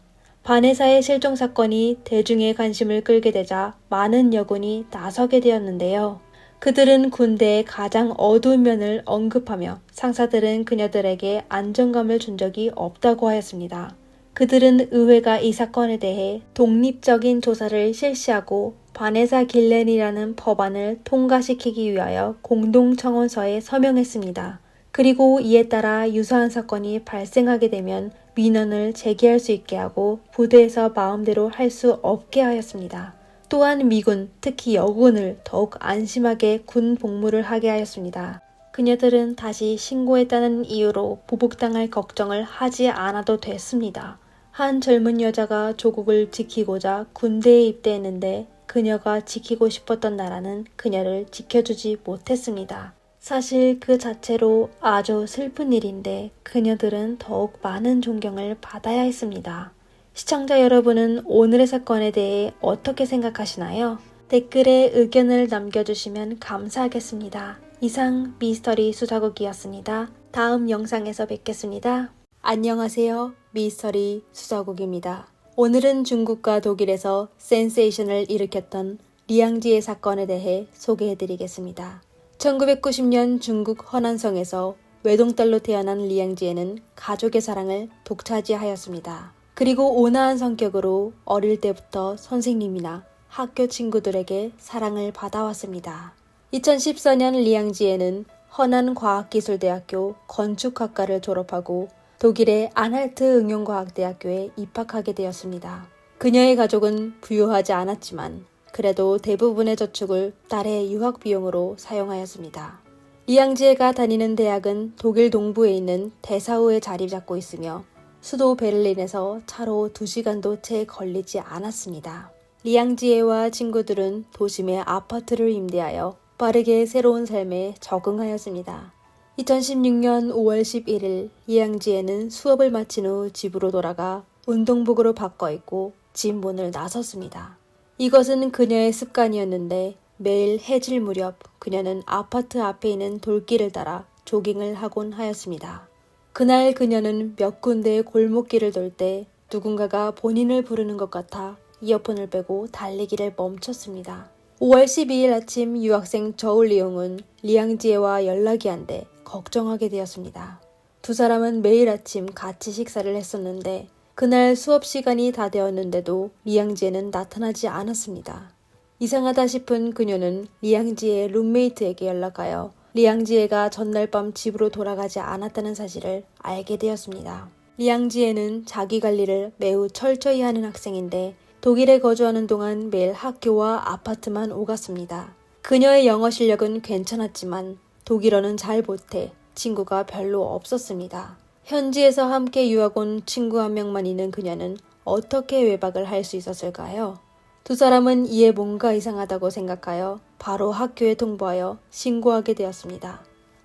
바네사의 실종 사건이 대중의 관심을 끌게 되자 많은 여군이 나서게 되었는데요. 그들은 군대의 가장 어두운 면을 언급하며 상사들은 그녀들에게 안정감을 준 적이 없다고 하였습니다. 그들은 의회가 이 사건에 대해 독립적인 조사를 실시하고 바네사 길렌이라는 법안을 통과시키기 위하여 공동청원서에 서명했습니다. 그리고 이에 따라 유사한 사건이 발생하게 되면 민원을 제기할 수 있게 하고 부대에서 마음대로 할 수 없게 하였습니다. 또한 미군, 특히 여군을 더욱 안심하게 군 복무를 하게 하였습니다. 그녀들은 다시 신고했다는 이유로 보복당할 걱정을 하지 않아도 됐습니다. 한 젊은 여자가 조국을 지키고자 군대에 입대했는데 그녀가 지키고 싶었던 나라는 그녀를 지켜주지 못했습니다. 사실 그 자체로 아주 슬픈 일인데 그녀들은 더욱 많은 존경을 받아야 했습니다. 시청자 여러분은 오늘의 사건에 대해 어떻게 생각하시나요? 댓글에 의견을 남겨주시면 감사하겠습니다. 이상 미스터리 수사국이었습니다. 다음 영상에서 뵙겠습니다. 안녕하세요. 미스터리 수사국입니다. 오늘은 중국과 독일에서 센세이션을 일으켰던 리앙지의 사건에 대해 소개해드리겠습니다. 1990년 중국 허난성에서 외동딸로 태어난 리양지에는 가족의 사랑을 독차지하였습니다. 그리고 온화한 성격으로 어릴 때부터 선생님이나 학교 친구들에게 사랑을 받아왔습니다. 2014년 리양지에는 허난과학기술대학교 건축학과를 졸업하고 독일의 안할트 응용과학대학교에 입학하게 되었습니다. 그녀의 가족은 부유하지 않았지만 그래도 대부분의 저축을 딸의 유학 비용으로 사용하였습니다. 리양지에가 다니는 대학은 독일 동부에 있는 데사우에 자리 잡고 있으며 수도 베를린에서 차로 2시간도 채 걸리지 않았습니다. 리양지에와 친구들은 도심의 아파트를 임대하여 빠르게 새로운 삶에 적응하였습니다. 2016년 5월 11일 리양지에는 수업을 마친 후 집으로 돌아가 운동복으로 바꿔 입고 집 문을 나섰습니다. 이것은 그녀의 습관이었는데 매일 해질 무렵 그녀는 아파트 앞에 있는 돌길을 따라 조깅을 하곤 하였습니다. 그날 그녀는 몇 군데의 골목길을 돌 때 누군가가 본인을 부르는 것 같아 이어폰을 빼고 달리기를 멈췄습니다. 5월 12일 아침 유학생 저울리용은 리양지에와 연락이 안 돼 걱정하게 되었습니다. 두 사람은 매일 아침 같이 식사를 했었는데 그날 수업 시간이 다 되었는데도 리양지에는 나타나지 않았습니다. 이상하다 싶은 그녀는 리양지에의 룸메이트에게 연락하여 리양지에가 전날 밤 집으로 돌아가지 않았다는 사실을 알게 되었습니다. 리양지에는 자기 관리를 매우 철저히 하는 학생인데 독일에 거주하는 동안 매일 학교와 아파트만 오갔습니다. 그녀의 영어 실력은 괜찮았지만 독일어는 잘 못해 친구가 별로 없었습니다. 현지에서 함께 유학 온 친구 한 명만 있는 그녀는 어떻게 외박을 할 수 있었을까요? 두 사람은 이에 뭔가 이상하다고 생각하여 바로 학교에 통보하여 신고하게 되었습니다.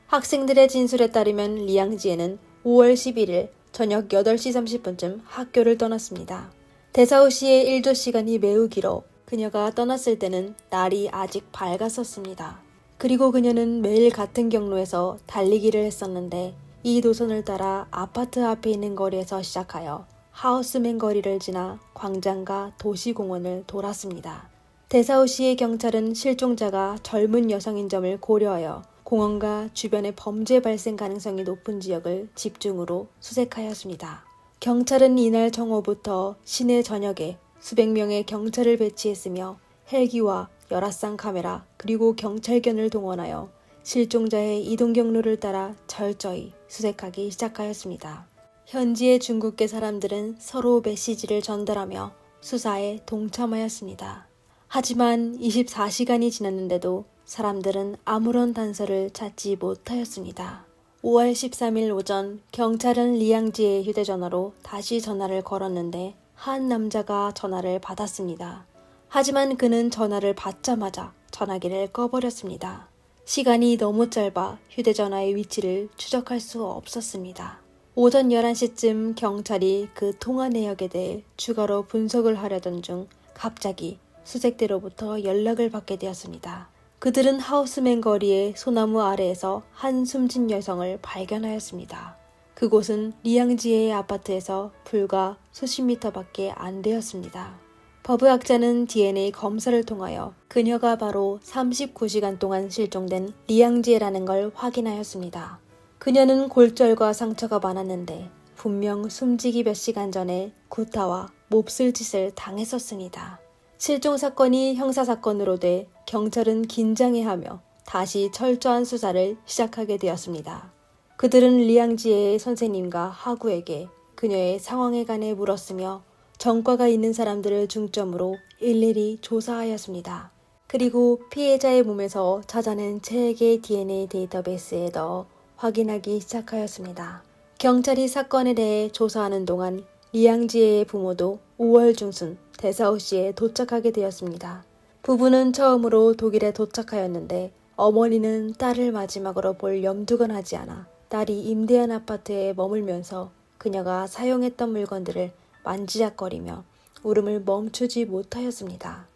학생들의 진술에 따르면 리양지에는 5월 11일 저녁 8시 30분쯤 학교를 떠났습니다. 데사우시의 일조 시간이 매우 길어 그녀가 떠났을 때는 날이 아직 밝았었습니다. 그리고 그녀는 매일 같은 경로에서 달리기를 했었는데 이 노선을 따라 아파트 앞에 있는 거리에서 시작하여 하우스맨 거리를 지나 광장과 도시공원을 돌았습니다. 데사우시의 경찰은 실종자가 젊은 여성인 점을 고려하여 공원과 주변의 범죄 발생 가능성이 높은 지역을 집중으로 수색하였습니다. 경찰은 이날 정오부터 시내 전역에 수백 명의 경찰을 배치했으며 헬기와 열화상 카메라 그리고 경찰견을 동원하여 실종자의 이동 경로를 따라 철저히 수색하기 시작하였습니다. 현지의 중국계 사람들은 서로 메시지를 전달하며 수사에 동참하였습니다. 하지만 24시간이 지났는데도 사람들은 아무런 단서를 찾지 못하였습니다. 5월 13일 오전 경찰은 리양지의 휴대전화로 다시 전화를 걸었는데 한 남자가 전화를 받았습니다. 하지만 그는 전화를 받자마자 전화기를 꺼버렸습니다. 시간이 너무 짧아 휴대전화의 위치를 추적할 수 없었습니다. 오전 11시쯤 경찰이 그 통화 내역에 대해 추가로 분석을 하려던 중 갑자기 수색대로부터 연락을 받게 되었습니다. 그들은 하우스맨 거리의 소나무 아래에서 한 숨진 여성을 발견하였습니다. 그곳은 리양지에의 아파트에서 불과 수십 미터밖에 안 되었습니다. 법의학자는 DNA 검사를 통하여 그녀가 바로 39시간 동안 실종된 리양지에라는 걸 확인하였습니다. 그녀는 골절과 상처가 많았는데 분명 숨지기 몇 시간 전에 구타와 몹쓸 짓을 당했었습니다. 실종 사건이 형사사건으로 돼 경찰은 긴장해하며 다시 철저한 수사를 시작하게 되었습니다. 그들은 리양지에의 선생님과 하구에게 그녀의 상황에 관해 물었으며 전과가 있는 사람들을 중점으로 일일이 조사하였습니다. 그리고 피해자의 몸에서 찾아낸 체액의 DNA 데이터베이스에 넣어 확인하기 시작하였습니다. 경찰이 사건에 대해 조사하는 동안 리양지에의 부모도 5월 중순 데사우시에 도착하게 되었습니다. 부부는 처음으로 독일에 도착하였는데 어머니는 딸을 마지막으로 볼 염두가 나지 않아 딸이 임대한 아파트에 머물면서 그녀가 사용했던 물건들을 만지작거리며 울음을 멈추지 못하였습니다.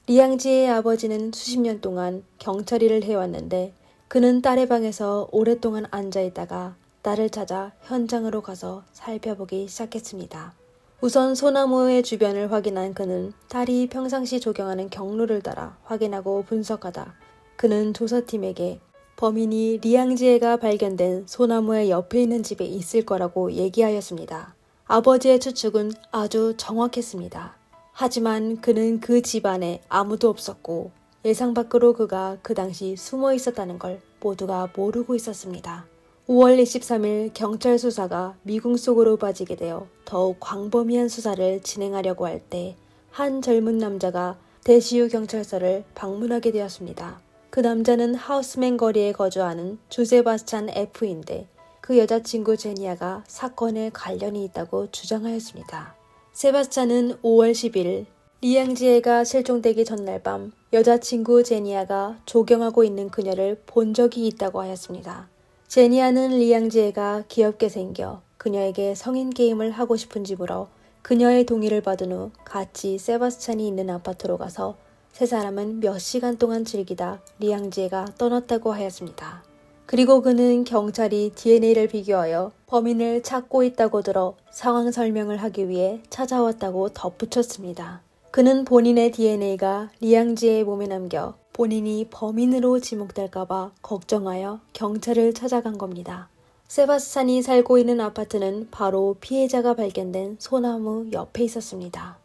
리양지의 아버지는 수십 년 동안 경찰 일을 해왔는데 그는 딸의 방에서 오랫동안 앉아있다가 딸을 찾아 현장으로 가서 살펴보기 시작했습니다. 우선 소나무의 주변을 확인한 그는 딸이 평상시 조경하는 경로를 따라 확인하고 분석하다 그는 조사팀에게 범인이 리앙지에가 발견된 소나무의 옆에 있는 집에 있을 거라고 얘기하였습니다. 아버지의 추측은 아주 정확했습니다. 하지만 그는 그 집안에 아무도 없었고 예상 밖으로 그가 그 당시 숨어 있었다는 걸 모두가 모르고 있었습니다. 5월 23일 경찰 수사가 미궁 속으로 빠지게 되어 더욱 광범위한 수사를 진행하려고 할 때 한 젊은 남자가 대시유 경찰서를 방문하게 되었습니다. 그 남자는 하우스맨 거리에 거주하는 주세바스찬 F인데 그 여자친구 제니아가 사건에 관련이 있다고 주장하였습니다. 세바스찬은 5월 10일 리앙지에가 실종되기 전날 밤 여자친구 제니아가 조경하고 있는 그녀를 본 적이 있다고 하였습니다. 제니아는 리앙지에가 귀엽게 생겨 그녀에게 성인 게임을 하고 싶은지 물어 그녀의 동의를 받은 후 같이 세바스찬이 있는 아파트로 가서 세 사람은 몇 시간 동안 즐기다 리앙지에가 떠났다고 하였습니다. 그리고 그는 경찰이 DNA를 비교하여 범인을 찾고 있다고 들어 상황 설명을 하기 위해 찾아왔다고 덧붙였습니다. 그는 본인의 DNA가 리앙지의 몸에 남겨 본인이 범인으로 지목될까봐 걱정하여 경찰을 찾아간 겁니다. 세바스찬이 살고 있는 아파트는 바로 피해자가 발견된 소나무 옆에 있었습니다.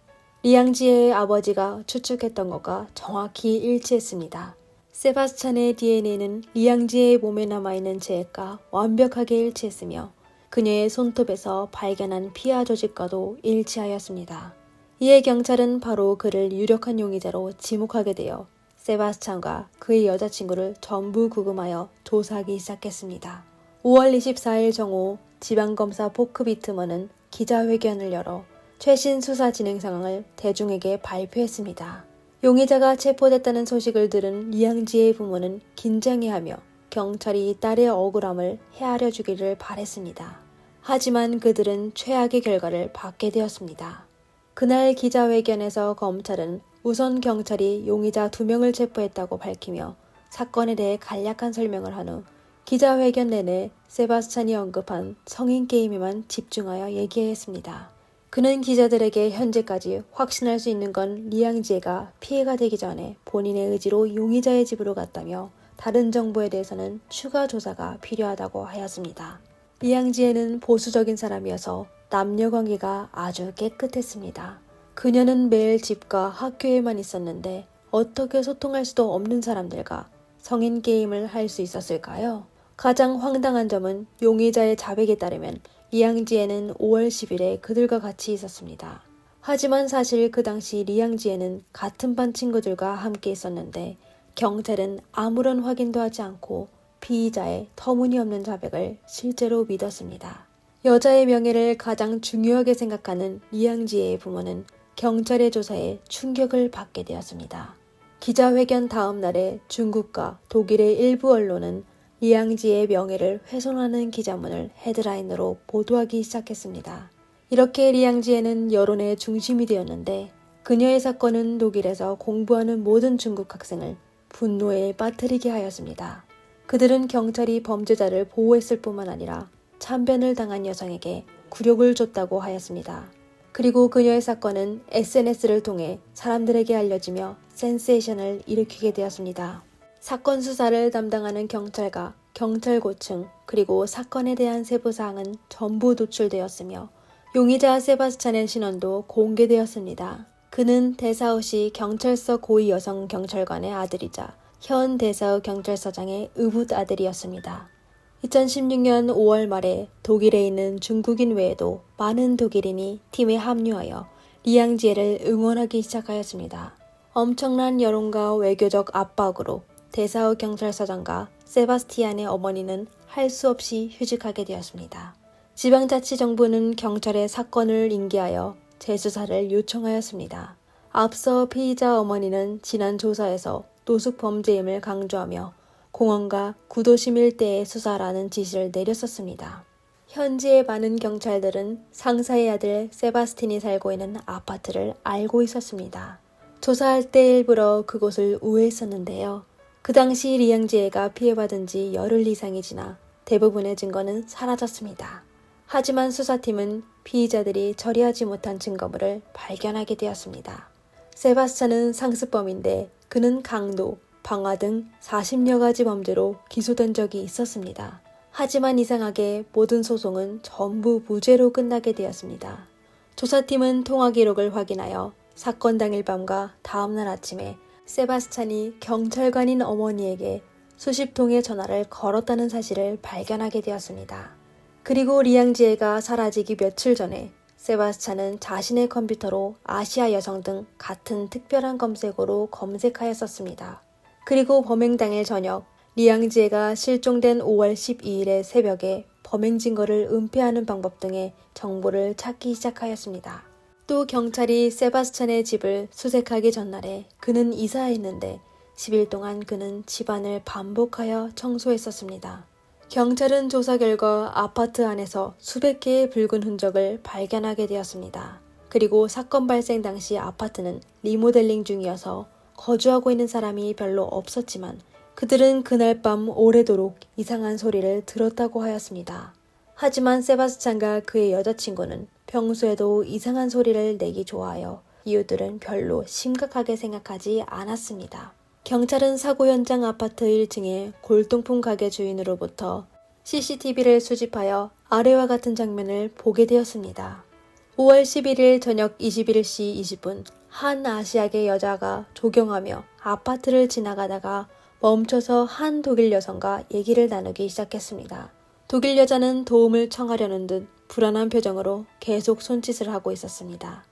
리앙지의 아버지가 추측했던 것과 정확히 일치했습니다. 세바스찬의 DNA는 리앙지의 몸에 남아있는 제액과 완벽하게 일치했으며 그녀의 손톱에서 발견한 피하 조직과도 일치하였습니다. 이에 경찰은 바로 그를 유력한 용의자로 지목하게 되어 세바스찬과 그의 여자친구를 전부 구금하여 조사하기 시작했습니다. 5월 24일 정오 지방검사 포크 비트먼은 기자회견을 열어 최신 수사 진행 상황을 대중에게 발표했습니다. 용의자가 체포됐다는 소식을 들은 리앙지의 부모는 긴장해하며 경찰이 딸의 억울함을 헤아려 주기를 바랬습니다. 하지만 그들은 최악의 결과를 받게 되었습니다. 그날 기자회견에서 검찰은 우선 경찰이 용의자 2명을 체포했다고 밝히며 사건에 대해 간략한 설명을 한 후 기자회견 내내 세바스찬이 언급한 성인 게임에만 집중하여 얘기했습니다. 그는 기자들에게 현재까지 확신할 수 있는 건 리앙지에가 피해가 되기 전에 본인의 의지로 용의자의 집으로 갔다며 다른 정보에 대해서는 추가 조사가 필요하다고 하였습니다. 리앙지에는 보수적인 사람이어서 남녀 관계가 아주 깨끗했습니다. 그녀는 매일 집과 학교에만 있었는데 어떻게 소통할 수도 없는 사람들과 성인 게임을 할 수 있었을까요? 가장 황당한 점은 용의자의 자백에 따르면 리앙지에는 5월 10일에 그들과 같이 있었습니다. 하지만 사실 그 당시 리앙지에는 같은 반 친구들과 함께 있었는데 경찰은 아무런 확인도 하지 않고 피의자의 터무니없는 자백을 실제로 믿었습니다. 여자의 명예를 가장 중요하게 생각하는 리앙지에의 부모는 경찰의 조사에 충격을 받게 되었습니다. 기자회견 다음 날에 중국과 독일의 일부 언론은 리앙지의 명예를 훼손하는 기자문을 헤드라인으로 보도하기 시작했습니다. 이렇게 리앙지에는 여론의 중심이 되었는데 그녀의 사건은 독일에서 공부하는 모든 중국 학생을 분노에 빠뜨리게 하였습니다. 그들은 경찰이 범죄자를 보호했을 뿐만 아니라 참변을 당한 여성에게 굴욕을 줬다고 하였습니다. 그리고 그녀의 사건은 SNS를 통해 사람들에게 알려지며 센세이션을 일으키게 되었습니다. 사건 수사를 담당하는 경찰과 경찰 고층 그리고 사건에 대한 세부사항은 전부 노출되었으며 용의자 세바스찬의 신원도 공개되었습니다. 그는 데사우시 경찰서 고위 여성 경찰관의 아들이자 현 데사우 경찰서장의 의붓 아들이었습니다. 2016년 5월 말에 독일에 있는 중국인 외에도 많은 독일인이 팀에 합류하여 리앙지에를 응원하기 시작하였습니다. 엄청난 여론과 외교적 압박으로 데사우 경찰서장과 세바스티안의 어머니는 할 수 없이 휴직하게 되었습니다. 지방자치정부는 경찰에 사건을 인계하여 재수사를 요청하였습니다. 앞서 피의자 어머니는 지난 조사에서 노숙 범죄임을 강조하며 공원과 구도심 일대의 수사라는 지시를 내렸었습니다. 현지의 많은 경찰들은 상사의 아들 세바스틴이 살고 있는 아파트를 알고 있었습니다. 조사할 때 일부러 그곳을 우회했었는데요. 그 당시 리앙지에가 피해받은 지 열흘 이상이 지나 대부분의 증거는 사라졌습니다. 하지만 수사팀은 피의자들이 처리하지 못한 증거물을 발견하게 되었습니다. 세바스찬은 상습범인데 그는 강도, 방화 등 40여 가지 범죄로 기소된 적이 있었습니다. 하지만 이상하게 모든 소송은 전부 무죄로 끝나게 되었습니다. 조사팀은 통화 기록을 확인하여 사건 당일 밤과 다음날 아침에 세바스찬이 경찰관인 어머니에게 수십 통의 전화를 걸었다는 사실을 발견하게 되었습니다. 그리고 리앙지에가 사라지기 며칠 전에 세바스찬은 자신의 컴퓨터로 아시아 여성 등 같은 특별한 검색어로 검색하였었습니다. 그리고 범행 당일 저녁 리앙지에가 실종된 5월 12일의 새벽에 범행 증거를 은폐하는 방법 등의 정보를 찾기 시작하였습니다. 또 경찰이 세바스찬의 집을 수색하기 전날에 그는 이사했는데 10일 동안 그는 집안을 반복하여 청소했었습니다. 경찰은 조사 결과 아파트 안에서 수백 개의 붉은 흔적을 발견하게 되었습니다. 그리고 사건 발생 당시 아파트는 리모델링 중이어서 거주하고 있는 사람이 별로 없었지만 그들은 그날 밤 오래도록 이상한 소리를 들었다고 하였습니다. 하지만 세바스찬과 그의 여자친구는 평소에도 이상한 소리를 내기 좋아하여 이유들은 별로 심각하게 생각하지 않았습니다. 경찰은 사고 현장 아파트 1층의 골동품 가게 주인으로부터 CCTV를 수집하여 아래와 같은 장면을 보게 되었습니다. 5월 11일 저녁 21시 20분 한 아시아계 여자가 조경하며 아파트를 지나가다가 멈춰서 한 독일 여성과 얘기를 나누기 시작했습니다. 독일 여자는 도움을 청하려는 듯 불안한 표정으로 계속 손짓을 하고 있었습니다.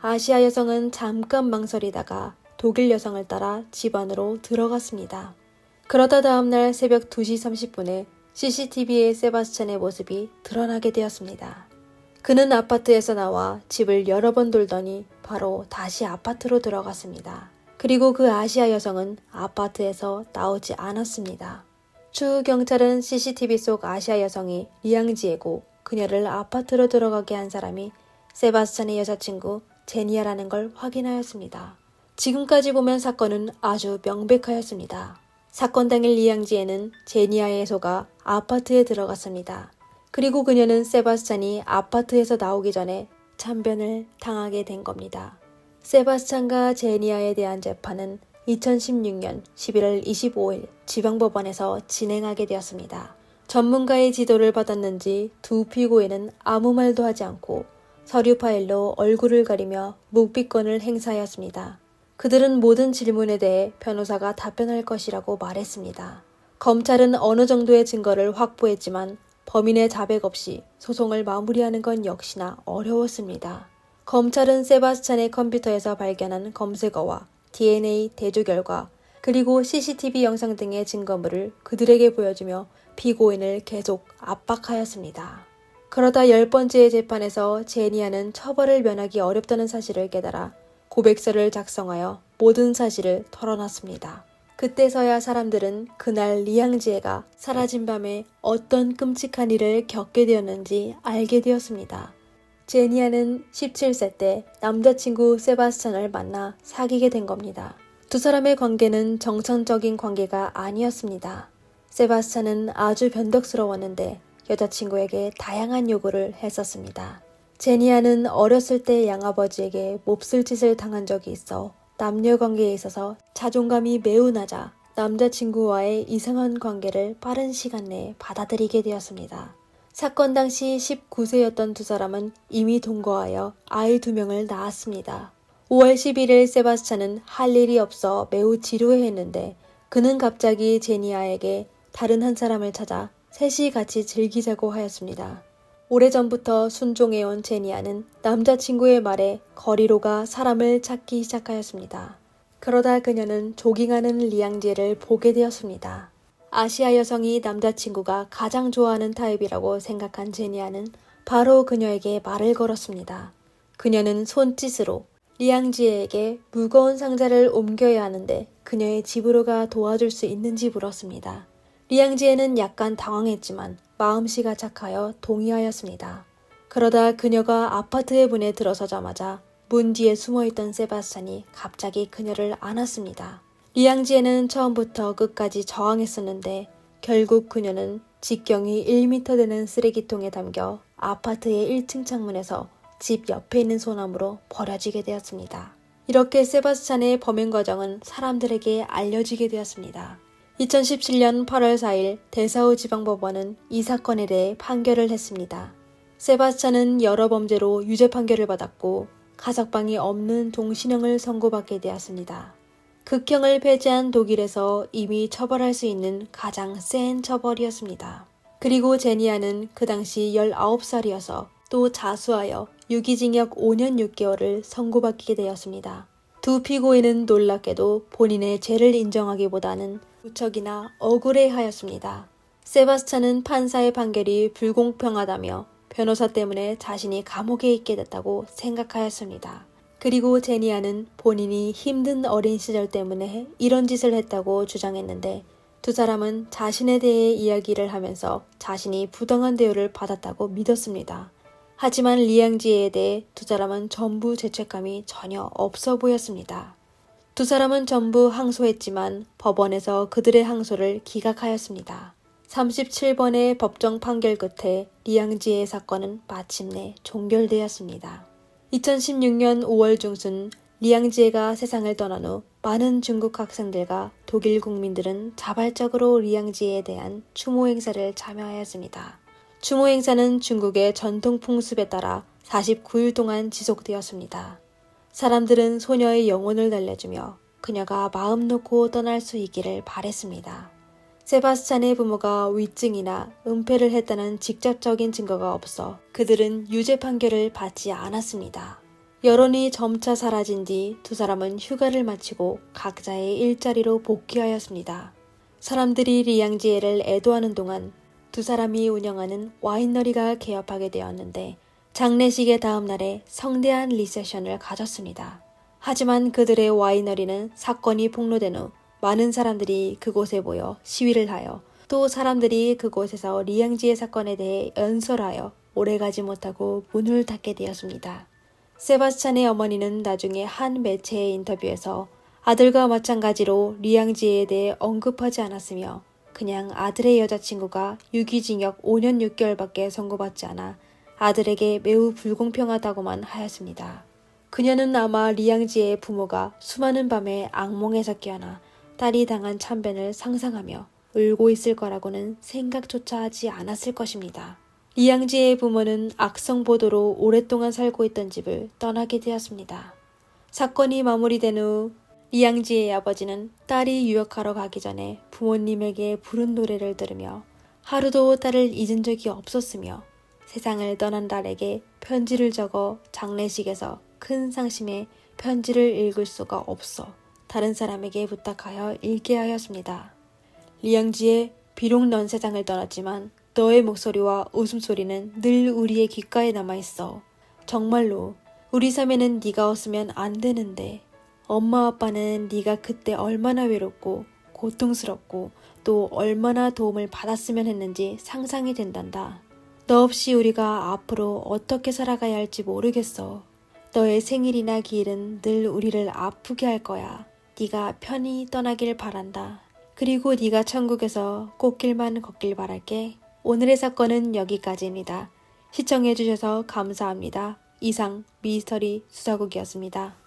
아시아 여성은 잠깐 망설이다가 독일 여성을 따라 집 안으로 들어갔습니다. 그러다 다음날 새벽 2시 30분에 CCTV에 세바스찬의 모습이 드러나게 되었습니다. 그는 아파트에서 나와 집을 여러 번 돌더니 바로 다시 아파트로 들어갔습니다. 그리고 그 아시아 여성은 아파트에서 나오지 않았습니다. 추후 경찰은 CCTV 속 아시아 여성이 리앙지에고 그녀를 아파트로 들어가게 한 사람이 세바스찬의 여자친구 제니아라는 걸 확인하였습니다. 지금까지 보면 사건은 아주 명백하였습니다. 사건 당일 리앙지에는 제니아의 소가 아파트에 들어갔습니다. 그리고 그녀는 세바스찬이 아파트에서 나오기 전에 참변을 당하게 된 겁니다. 세바스찬과 제니아에 대한 재판은 2016년 11월 25일 지방법원에서 진행하게 되었습니다. 전문가의 지도를 받았는지 두 피고인은 아무 말도 하지 않고 서류 파일로 얼굴을 가리며 묵비권을 행사하였습니다. 그들은 모든 질문에 대해 변호사가 답변할 것이라고 말했습니다. 검찰은 어느 정도의 증거를 확보했지만 범인의 자백 없이 소송을 마무리하는 건 역시나 어려웠습니다. 검찰은 세바스찬의 컴퓨터에서 발견한 검색어와 DNA 대조 결과 그리고 CCTV 영상 등의 증거물을 그들에게 보여주며 피고인을 계속 압박하였습니다. 그러다 10번째의 재판에서 제니아는 처벌을 면하기 어렵다는 사실을 깨달아 고백서를 작성하여 모든 사실을 털어놨습니다. 그때서야 사람들은 그날 리앙지에가 사라진 밤에 어떤 끔찍한 일을 겪게 되었는지 알게 되었습니다. 제니아는 17세 때 남자친구 세바스찬을 만나 사귀게 된 겁니다. 두 사람의 관계는 정상적인 관계가 아니었습니다. 세바스찬은 아주 변덕스러웠는데 여자친구에게 다양한 요구를 했었습니다. 제니아는 어렸을 때 양아버지에게 몹쓸 짓을 당한 적이 있어 남녀 관계에 있어서 자존감이 매우 낮아 남자친구와의 이상한 관계를 빠른 시간 내에 받아들이게 되었습니다. 사건 당시 19세였던 두 사람은 이미 동거하여 아이 2명을 낳았습니다. 5월 11일 세바스찬은 할 일이 없어 매우 지루해했는데 그는 갑자기 제니아에게 다른 한 사람을 찾아 셋이 같이 즐기자고 하였습니다. 오래전부터 순종해온 제니아는 남자친구의 말에 거리로가 사람을 찾기 시작하였습니다. 그러다 그녀는 조깅하는 리앙지에를 보게 되었습니다. 아시아 여성이 남자친구가 가장 좋아하는 타입이라고 생각한 제니아는 바로 그녀에게 말을 걸었습니다. 그녀는 손짓으로 리앙지에에게 무거운 상자를 옮겨야 하는데 그녀의 집으로 가 도와줄 수 있는지 물었습니다. 리앙지에는 약간 당황했지만 마음씨가 착하여 동의하였습니다. 그러다 그녀가 아파트의 문에 들어서자마자 문 뒤에 숨어있던 세바스찬이 갑자기 그녀를 안았습니다. 리앙지에는 처음부터 끝까지 저항했었는데 결국 그녀는 직경이 1m 되는 쓰레기통에 담겨 아파트의 1층 창문에서 집 옆에 있는 소나무로 버려지게 되었습니다. 이렇게 세바스찬의 범행 과정은 사람들에게 알려지게 되었습니다. 2017년 8월 4일 데사우 지방법원은 이 사건에 대해 판결을 했습니다. 세바스찬은 여러 범죄로 유죄 판결을 받았고 가석방이 없는 종신형을 선고받게 되었습니다. 극형을 폐지한 독일에서 이미 처벌할 수 있는 가장 센 처벌이었습니다. 그리고 제니아는 그 당시 19살이어서 또 자수하여 유기징역 5년 6개월을 선고받게 되었습니다. 두 피고인은 놀랍게도 본인의 죄를 인정하기보다는 무척이나 억울해하였습니다. 세바스찬은 판사의 판결이 불공평하다며 변호사 때문에 자신이 감옥에 있게 됐다고 생각하였습니다. 그리고 제니아는 본인이 힘든 어린 시절 때문에 이런 짓을 했다고 주장했는데 두 사람은 자신에 대해 이야기를 하면서 자신이 부당한 대우를 받았다고 믿었습니다. 하지만 리앙지에에 대해 두 사람은 전부 죄책감이 전혀 없어 보였습니다. 두 사람은 전부 항소했지만 법원에서 그들의 항소를 기각하였습니다. 37번의 법정 판결 끝에 리앙지에 사건은 마침내 종결되었습니다. 2016년 5월 중순 리앙지에가 세상을 떠난 후 많은 중국 학생들과 독일 국민들은 자발적으로 리앙지에에 대한 추모 행사를 참여하였습니다. 추모 행사는 중국의 전통 풍습에 따라 49일 동안 지속되었습니다. 사람들은 소녀의 영혼을 달래주며 그녀가 마음 놓고 떠날 수 있기를 바랬습니다. 세바스찬의 부모가 위증이나 은폐를 했다는 직접적인 증거가 없어 그들은 유죄 판결을 받지 않았습니다. 여론이 점차 사라진 뒤 두 사람은 휴가를 마치고 각자의 일자리로 복귀하였습니다. 사람들이 리앙지에를 애도하는 동안 두 사람이 운영하는 와이너리가 개업하게 되었는데 장례식의 다음 날에 성대한 리셉션을 가졌습니다. 하지만 그들의 와이너리는 사건이 폭로된 후 많은 사람들이 그곳에 모여 시위를 하여 또 사람들이 그곳에서 리앙지에 사건에 대해 연설하여 오래가지 못하고 문을 닫게 되었습니다. 세바스찬의 어머니는 나중에 한 매체의 인터뷰에서 아들과 마찬가지로 리앙지에에 대해 언급하지 않았으며 그냥 아들의 여자친구가 유기징역 5년 6개월밖에 선고받지 않아 아들에게 매우 불공평하다고만 하였습니다. 그녀는 아마 리앙지에의 부모가 수많은 밤에 악몽에서 깨어나 딸이 당한 참변을 상상하며 울고 있을 거라고는 생각조차 하지 않았을 것입니다. 리앙지의 부모는 악성 보도로 오랫동안 살고 있던 집을 떠나게 되었습니다. 사건이 마무리된 후 리앙지의 아버지는 딸이 유학하러 가기 전에 부모님에게 부른 노래를 들으며 하루도 딸을 잊은 적이 없었으며 세상을 떠난 딸에게 편지를 적어 장례식에서 큰 상심에 편지를 읽을 수가 없어 다른 사람에게 부탁하여 읽게 하였습니다. 리앙지에 비록 넌 세상을 떠났지만 너의 목소리와 웃음소리는 늘 우리의 귓가에 남아있어. 정말로 우리 삶에는 네가 없으면 안 되는데 엄마 아빠는 네가 그때 얼마나 외롭고 고통스럽고 또 얼마나 도움을 받았으면 했는지 상상이 된단다. 너 없이 우리가 앞으로 어떻게 살아가야 할지 모르겠어. 너의 생일이나 기일은 늘 우리를 아프게 할 거야. 네가 편히 떠나길 바란다. 그리고 네가 천국에서 꽃길만 걷길 바랄게. 오늘의 사건은 여기까지입니다. 시청해주셔서 감사합니다. 이상 미스터리 수사국이었습니다.